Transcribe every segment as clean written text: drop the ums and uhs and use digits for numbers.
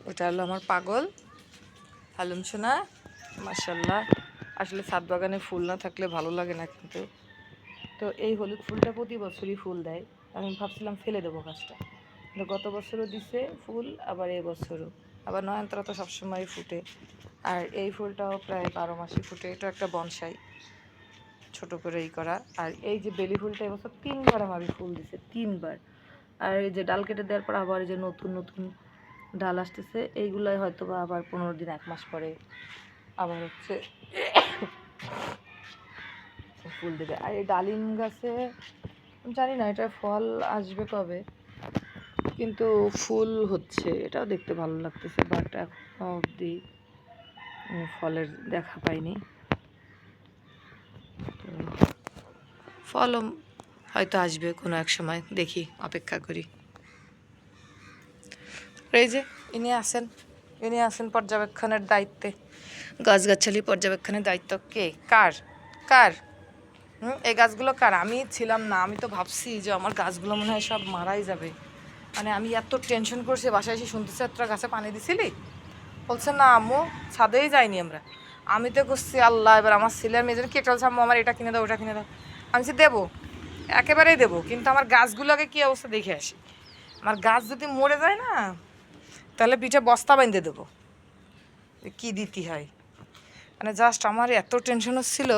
ওটা হলো আমার পাগল হালুম সোনা, মাশাল্লাহ। আসলে ছাদ বাগানে ফুল না থাকলে ভালো লাগে না কিন্তু। তো এই হলুদ ফুলটা প্রতি বছরই ফুল দেয়। আমি ভাবছিলাম ফেলে দেবো গাছটা, কিন্তু গত বছরও দিছে ফুল, আবার এই বছরও। আবার নয়নতারা তো সবসময় ফুটে, আর এই ফুলটাও প্রায় 12 মাসই ফুটে। এটা একটা বনসাই, ছোট করে করা। আর এই যে বেলি ফুলটা এবছর 3বার আমার ফুল দিছে, 3বার। আর এই যে ডাল কেটে দেওয়ার পর আবার এই যে নতুন নতুন ডাল আসতেছে, এইগুলাই হয়তো বা আবার 15 দিন 1 মাস পরে আবার হচ্ছে ফুল দেবে। আর এই ডালিম গাছে জানি না এটা ফল আসবে কবে, কিন্তু ফুল হচ্ছে, এটাও দেখতে ভালো লাগতেছে। বাট এখনো অবধি ফলের দেখা পাইনি। তো ফলও হয়তো আসবে কোনো এক সময়, দেখি, অপেক্ষা করি। এই যে ইনি আছেন পর্যবেক্ষণের দায়িত্বে। গাছগাছালি পর্যবেক্ষণের দায়িত্ব কে, কার কার এই গাছগুলো কার? আমি ছিলাম না। আমি তো ভাবছি যে আমার গাছগুলো মনে হয় সব মারাই যাবে। মানে আমি এত টেনশন করছি, বাসায় এসে শুনতেছি তোরা গাছে পানি দিছিলি? বলছে না আম্মু, ছাদেই যাইনি আমরা। আমি তো করছি আল্লাহ, এবার আমার ছেলে আর মেয়েদের কে চলছে, আম্মু আমার এটা কিনে দাও ওটা কিনে দাও। আমি বলছি দেবো, একেবারেই দেবো, কিন্তু আমার গাছগুলোকে কী অবস্থা দেখে আসি। আমার গাছ যদি মরে যায় না, তাহলে পিঠে বস্তা বাঁধে দেবো, কি দিতে হয়। মানে জাস্ট আমার এত টেনশন হচ্ছিল।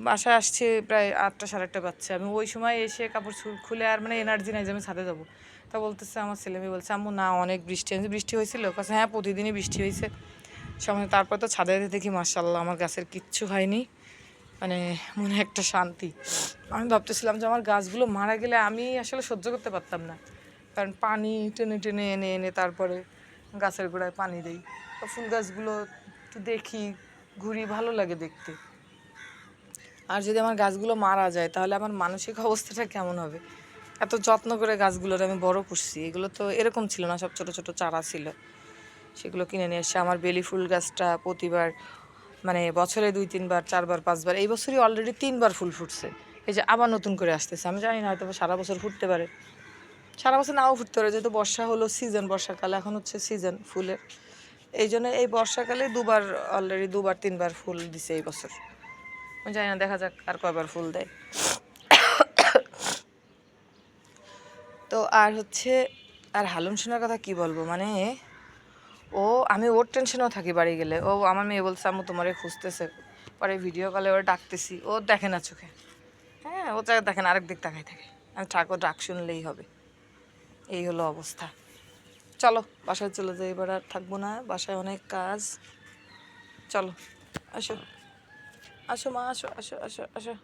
বাসায় আসছে প্রায় 8টা 8:30 বাজছে। আমি ওই সময় এসে কাপড় খুলে আর মানে এনার্জি নাই যে আমি ছাদে যাবো। তা বলতেছে আমার ছেলে মেয়ে, বলছে আম্মু না অনেক বৃষ্টি হয়েছে। বৃষ্টি হয়েছিল? কাছে হ্যাঁ প্রতিদিনই বৃষ্টি হয়েছে। সময় তারপর তো ছাদে দেখি মাশাআল্লাহ আমার গাছের কিচ্ছু হয়নি। মানে মনে একটা শান্তি। আমি ভাবতেছিলাম যে আমার গাছগুলো মারা গেলে আমি আসলে সহ্য করতে পারতাম না, কারণ পানি টেনে টেনে এনে এনে তারপরে গাছের গোড়ায় পানি দিই। তো ফুল গাছগুলো একটু দেখি, ঘুরি, ভালো লাগে দেখতে। আর যদি আমার গাছগুলো মারা যায় তাহলে আমার মানসিক অবস্থাটা কেমন হবে। এত যত্ন করে গাছগুলোর আমি বড় করছি, এগুলো তো এরকম ছিল না, সব ছোট ছোট চারা ছিল, সেগুলো কিনে নিয়ে এসে। আমার বেলি ফুল গাছটা প্রতিবার মানে বছরে 2-3 বার 4বার 5বার, এই বছরই অলরেডি 3বার ফুল ফুটছে। এই যে আবার নতুন করে আসতেছে, আমি জানি না হয়তো সারা বছর ফুটতে পারে, সারা বছর নাও ফুটতে পারে, যেহেতু বর্ষা হলো সিজন, বর্ষাকালে এখন হচ্ছে সিজন ফুলের। এই জন্য এই বর্ষাকালে অলরেডি 2-3বার ফুল দিছে এই বছর। আমি জানি না, দেখা যাক আর কয়বার ফুল দেয়। তো আর হচ্ছে, আর হালুম সোনার কথা কি বলবো, মানে আমি ওর টেনশনেও থাকি বাড়ি গেলে। আমার মেয়ে বলছে আম্মু তোমারে খুঁজতেছে, পরে ভিডিও কলে ওর ডাকতেছি, ও দেখে না চোখে। হ্যাঁ, ও দেখে না, আরেক দিক তাকাই থাকে। আমি ঠাকুর ডাক শুনলেই হবে। এই হলো অবস্থা। চলো বাসায় চলে যাই, এবার আর থাকবো না, বাসায় অনেক কাজ। চলো আসো, আসো মা, আসো আসো আসো আসো।